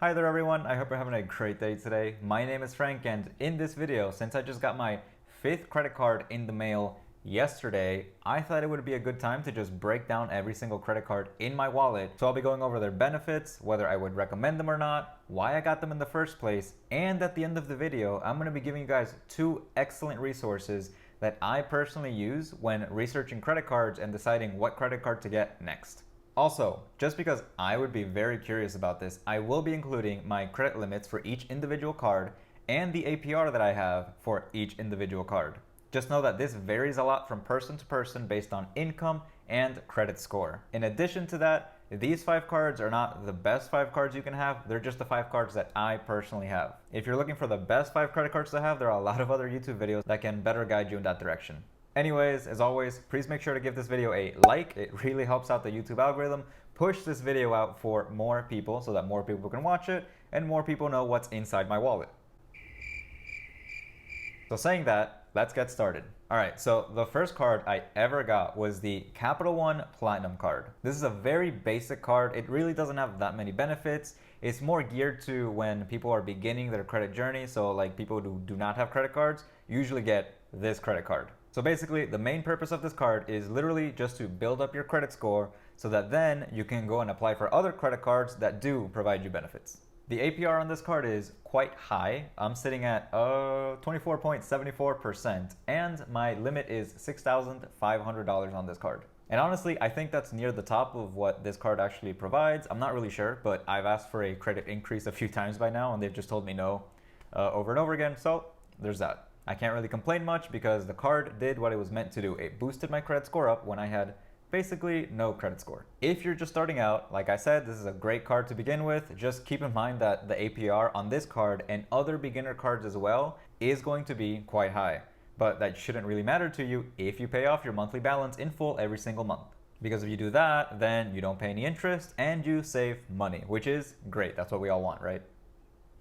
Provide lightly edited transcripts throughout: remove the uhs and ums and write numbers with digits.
Hi there everyone, I hope you're having a great day today. My name is Frank, and in this video, since I just got my 5th credit card in the mail yesterday, I thought it would be a good time to just break down every single credit card in my wallet. So I'll be going over their benefits, whether I would recommend them or not, why I got them in the first place, and at the end of the video, I'm going to be giving you guys 2 excellent resources that I personally use when researching credit cards and deciding what credit card to get next. Also, just because I would be very curious about this, I will be including my credit limits for each individual card and the APR that I have for each individual card. Just know that this varies a lot from person to person based on income and credit score. In addition to that, these 5 cards are not the best 5 cards you can have, they're just the 5 cards that I personally have. If you're looking for the best 5 credit cards to have, there are a lot of other YouTube videos that can better guide you in that direction. Anyways, as always, please make sure to give this video a like. It really helps out the YouTube algorithm. Push this video out for more people so that more people can watch it and more people know what's inside my wallet. So saying that, let's get started. Alright, so the first card I ever got was the Capital One Platinum card. This is a very basic card. It really doesn't have that many benefits. It's more geared to when people are beginning their credit journey. So like people who do not have credit cards usually get this credit card. So basically, the main purpose of this card is literally just to build up your credit score so that then you can go and apply for other credit cards that do provide you benefits. The APR on this card is quite high. I'm sitting at 24.74% and my limit is $6,500 on this card. And honestly, I think that's near the top of what this card actually provides. I'm not really sure, but I've asked for a credit increase a few times by now and they've just told me no over and over again. So there's that. I can't really complain much because the card did what it was meant to do. It boosted my credit score up when I had basically no credit score. If you're just starting out, like I said, this is a great card to begin with. Just keep in mind that the APR on this card and other beginner cards as well is going to be quite high. But that shouldn't really matter to you if you pay off your monthly balance in full every single month. Because if you do that, then you don't pay any interest and you save money, which is great. That's what we all want, right?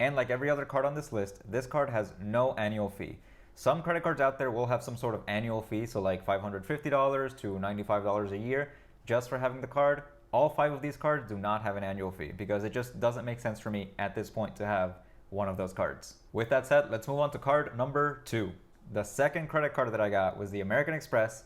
And like every other card on this list, this card has no annual fee. Some credit cards out there will have some sort of annual fee, so like $550 to $95 a year just for having the card. All 5 of these cards do not have an annual fee because it just doesn't make sense for me at this point to have one of those cards. With that said, let's move on to card number 2. The second credit card that I got was the American Express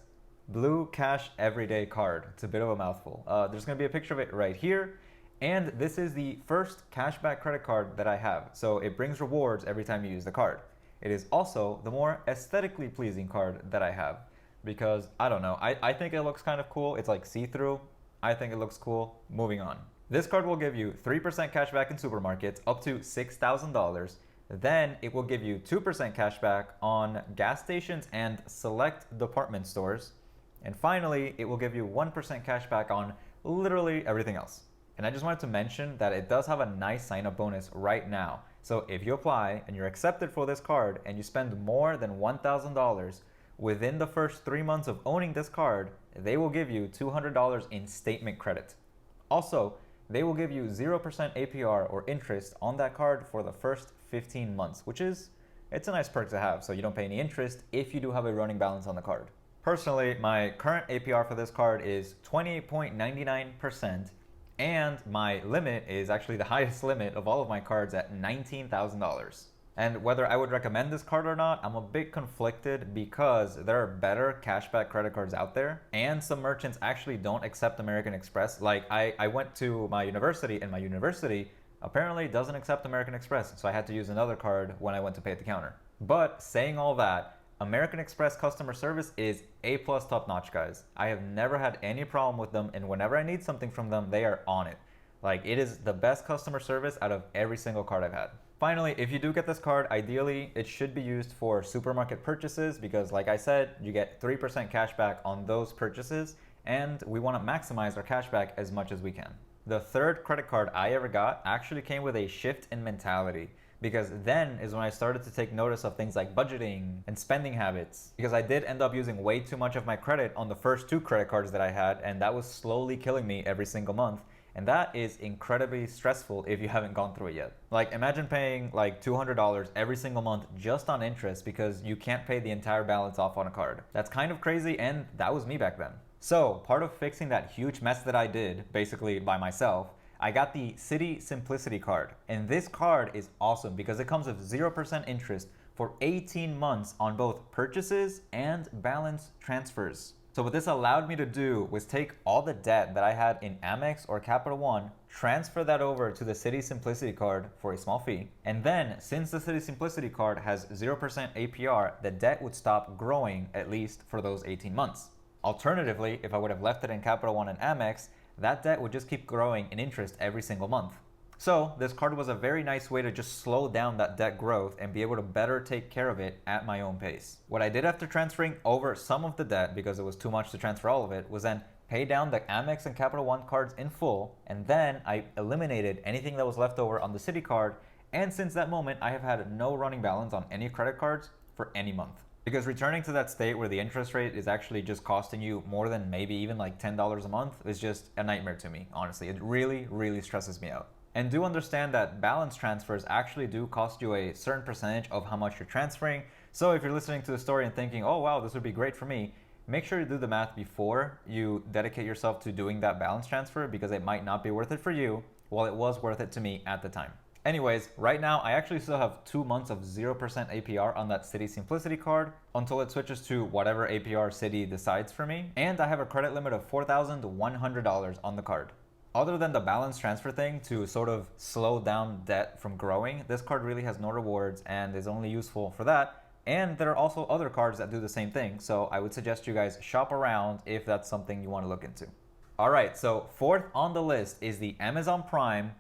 Blue Cash Everyday card. It's a bit of a mouthful. There's going to be a picture of it right here. And this is the first cashback credit card that I have. So it brings rewards every time you use the card. It is also the more aesthetically pleasing card that I have because, I don't know, I think it looks kind of cool. It's like see-through. I think it looks cool. Moving on. This card will give you 3% cash back in supermarkets up to $6,000. Then it will give you 2% cash back on gas stations and select department stores. And finally, it will give you 1% cash back on literally everything else. And I just wanted to mention that it does have a nice sign-up bonus right now. So if you apply and you're accepted for this card and you spend more than $1,000 within the first 3 months of owning this card, they will give you $200 in statement credit. Also, they will give you 0% APR or interest on that card for the first 15 months, which is, it's a nice perk to have. So you don't pay any interest if you do have a running balance on the card. Personally, my current APR for this card is 28.99%. And my limit is actually the highest limit of all of my cards at $19,000. And whether I would recommend this card or not, I'm a bit conflicted because there are better cashback credit cards out there. And some merchants actually don't accept American Express. Like I went to my university and my university apparently doesn't accept American Express. So I had to use another card when I went to pay at the counter. But saying all that, American Express customer service is A+ top notch, guys. I have never had any problem with them, and whenever I need something from them, they are on it. Like, it is the best customer service out of every single card I've had. Finally, if you do get this card, ideally, it should be used for supermarket purchases because, like I said, you get 3% cash back on those purchases, and we want to maximize our cash back as much as we can. The third credit card I ever got actually came with a shift in mentality, because then is when I started to take notice of things like budgeting and spending habits, because I did end up using way too much of my credit on the first 2 credit cards that I had, and that was slowly killing me every single month. And that is incredibly stressful if you haven't gone through it yet. Like, imagine paying like $200 every single month just on interest because you can't pay the entire balance off on a card. That's kind of crazy, and that was me back then. So part of fixing that huge mess that I did, basically by myself, I got the Citi Simplicity card. And this card is awesome because it comes with 0% interest for 18 months on both purchases and balance transfers. So what this allowed me to do was take all the debt that I had in Amex or Capital One, transfer that over to the Citi Simplicity card for a small fee. And then, since the Citi Simplicity card has 0% APR, the debt would stop growing at least for those 18 months. Alternatively, if I would have left it in Capital One and Amex, that debt would just keep growing in interest every single month. So this card was a very nice way to just slow down that debt growth and be able to better take care of it at my own pace. What I did after transferring over some of the debt, because it was too much to transfer all of it, was then pay down the Amex and Capital One cards in full, and then I eliminated anything that was left over on the Citi card, and since that moment I have had no running balance on any credit cards for any month. Because returning to that state where the interest rate is actually just costing you more than maybe even like $10 a month is just a nightmare to me, honestly. It really, really stresses me out. And do understand that balance transfers actually do cost you a certain percentage of how much you're transferring. So if you're listening to the story and thinking, oh wow, this would be great for me, make sure you do the math before you dedicate yourself to doing that balance transfer, because it might not be worth it for you, while it was worth it to me at the time. Anyways, right now I actually still have 2 months of 0% APR on that Citi Simplicity card until it switches to whatever APR Citi decides for me. And I have a credit limit of $4,100 on the card. Other than the balance transfer thing to sort of slow down debt from growing, this card really has no rewards and is only useful for that. And there are also other cards that do the same thing, so I would suggest you guys shop around if that's something you want to look into. Alright, so fourth on the list is the Amazon Prime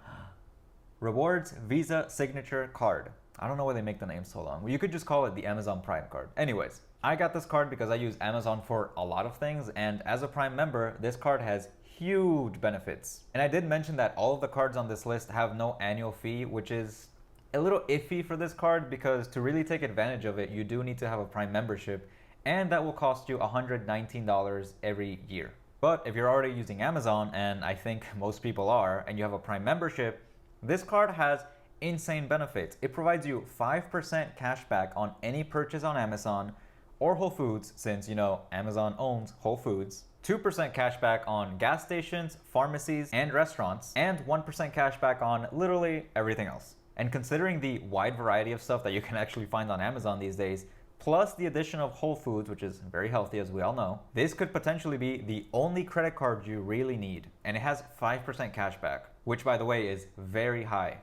Rewards Visa Signature Card. I don't know why they make the name so long. Well, you could just call it the Amazon Prime card. Anyways, I got this card because I use Amazon for a lot of things, and as a Prime member, this card has huge benefits. And I did mention that all of the cards on this list have no annual fee, which is a little iffy for this card because to really take advantage of it, you do need to have a Prime membership, and that will cost you $119 every year. But if you're already using Amazon, and I think most people are, and you have a Prime membership, this card has insane benefits. It provides you 5% cash back on any purchase on Amazon or Whole Foods, since you know Amazon owns Whole Foods, 2% cash back on gas stations, pharmacies, and restaurants, and 1% cash back on literally everything else. And considering the wide variety of stuff that you can actually find on Amazon these days, plus the addition of Whole Foods, which is very healthy as we all know, this could potentially be the only credit card you really need. And it has 5% cash back, which by the way is very high.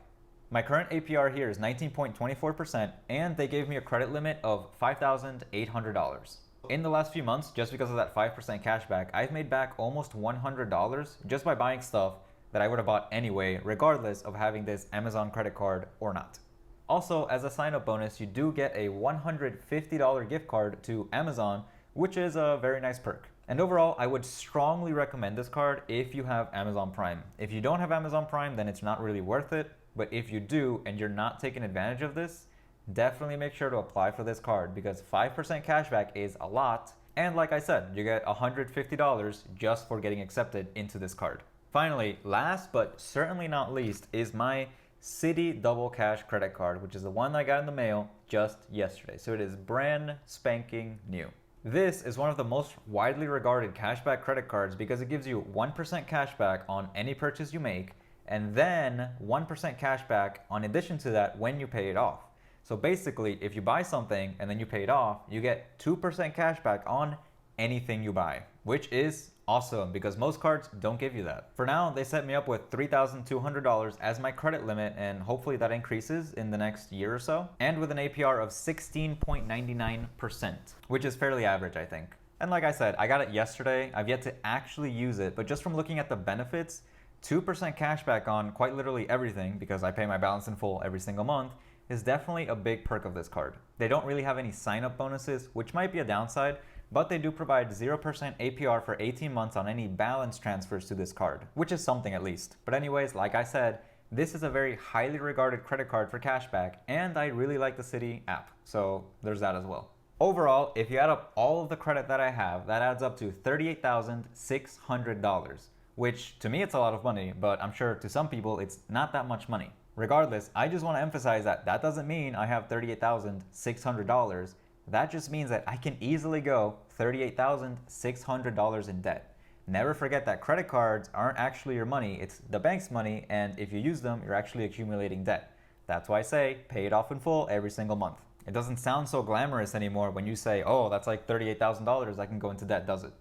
My current APR here is 19.24%, and they gave me a credit limit of $5,800. In the last few months, just because of that 5% cashback, I've made back almost $100 just by buying stuff that I would have bought anyway, regardless of having this Amazon credit card or not. Also, as a sign-up bonus, you do get a $150 gift card to Amazon, which is a very nice perk. And overall, I would strongly recommend this card if you have Amazon Prime. If you don't have Amazon Prime, then it's not really worth it. But if you do and you're not taking advantage of this, definitely make sure to apply for this card because 5% cashback is a lot. And like I said, you get $150 just for getting accepted into this card. Finally, last but certainly not least is my Citi Double Cash credit card, which is the one I got in the mail just yesterday. So it is brand spanking new. This is one of the most widely regarded cashback credit cards because it gives you 1% cashback on any purchase you make, and then 1% cashback on addition to that when you pay it off. So basically, if you buy something and then you pay it off, you get 2% cashback on anything you buy, which is awesome because most cards don't give you that. For now, they set me up with $3,200 as my credit limit, and hopefully that increases in the next year or so, and with an APR of 16.99%, which is fairly average, I think. And like I said, I got it yesterday. I've yet to actually use it, but just from looking at the benefits, 2% cashback on quite literally everything, because I pay my balance in full every single month, is definitely a big perk of this card. They don't really have any sign-up bonuses, which might be a downside, but they do provide 0% APR for 18 months on any balance transfers to this card, which is something at least. But anyways, like I said, this is a very highly regarded credit card for cashback, and I really like the Citi app, so there's that as well. Overall, if you add up all of the credit that I have, that adds up to $38,600, which to me it's a lot of money, but I'm sure to some people it's not that much money. Regardless, I just want to emphasize that that doesn't mean I have $38,600. That just means that I can easily go $38,600 in debt. Never forget that credit cards aren't actually your money, it's the bank's money, and if you use them, you're actually accumulating debt. That's why I say pay it off in full every single month. It doesn't sound so glamorous anymore when you say, oh, that's like $38,000 I can go into debt, does it?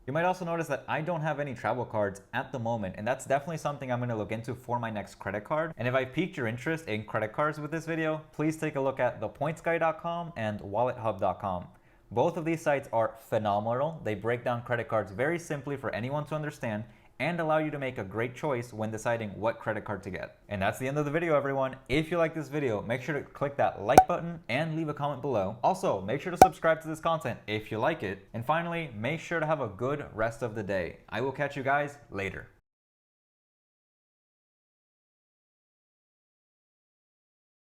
You might also notice that I don't have any travel cards at the moment, and that's definitely something I'm going to look into for my next credit card. And if I piqued your interest in credit cards with this video, please take a look at thepointsguy.com and wallethub.com. Both of these sites are phenomenal. They break down credit cards very simply for anyone to understand and allow you to make a great choice when deciding what credit card to get. And that's the end of the video, everyone. If you like this video, make sure to click that like button and leave a comment below. Also, make sure to subscribe to this content if you like it. And finally, make sure to have a good rest of the day. I will catch you guys later.